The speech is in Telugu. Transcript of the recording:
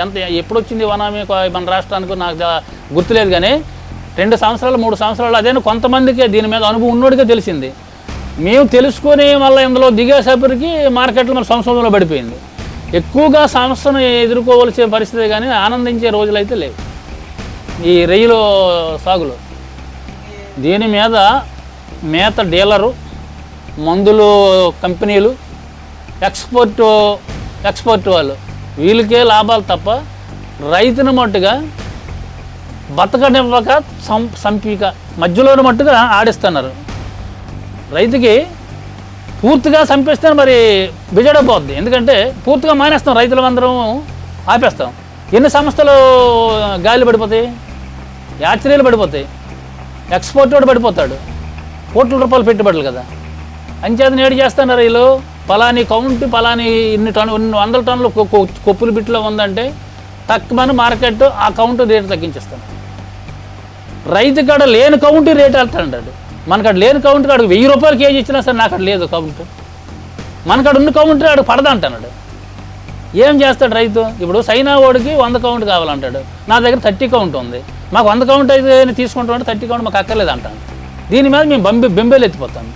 ఎంత ఎప్పుడు వచ్చింది వనామీ మన రాష్ట్రానికి నాకు గుర్తులేదు, కానీ 2 సంవత్సరాలు 3 సంవత్సరాలు అదే కొంతమందికి దీని మీద అనుభవం ఉన్నోడికే తెలిసింది. మేము తెలుసుకొని మళ్ళీ ఇందులో దిగేసరికి మార్కెట్లో మన సంక్షోభంలో పడిపోయింది. ఎక్కువగా సమస్యను ఎదుర్కోవలసిన పరిస్థితి, కానీ ఆనందించే రోజులైతే లేవు ఈ రొయ్యల సాగులో. దీని మీద మేత డీలరు, మందులు కంపెనీలు, ఎక్స్పోర్ట్ వాళ్ళు వీళ్ళకే లాభాలు తప్ప రైతుని మట్టుగా బతకనివ్వక సంపిక మధ్యలోని మట్టుగా ఆడిస్తున్నారు. రైతుకి పూర్తిగా చంపేస్తే మరి బిజడపోద్ది, ఎందుకంటే పూర్తిగా మానేస్తాం, రైతులందరం ఆపేస్తాం. ఎన్ని సంస్థలు గాలి పడిపోతాయి, యాచరీలు పడిపోతాయి, ఎక్స్పోర్ట్ వాడు పడిపోతాడు, కోట్ల రూపాయలు పెట్టుబడులు కదా. అంచేత నేడు చేస్తున్నారు వీళ్ళు, పలాని కౌంట్ పలాని ఇన్ని 100 టన్నులు కొప్పులు బిట్లో ఉందంటే తక్కువని మార్కెట్ ఆ కౌంట్ రేటు తగ్గించేస్తాను. రైతు కాడ లేని కౌంట్ రేటు వెళ్తాడు, మనకాడ లేని కౌంట్ కాడు 1000 రూపాయలు కేజీ ఇచ్చినా సరే నాకు లేదు కౌంట్, మనకాడ ఉన్న కౌంట్ ఆడు పడదంటున్నాడు. ఏం చేస్తాడు రైతు? ఇప్పుడు చైనా వాడికి 100 కౌంట్ కావాలంటాడు, నా దగ్గర 30 కౌంట్ ఉంది, మాకు 100 కౌంట్ అయితే తీసుకుంటామంటే 30 కౌంట్ మాకు అక్కర్లేదు అంటాను. దీని మీద మేము బెంబేలు ఎత్తిపోతాను.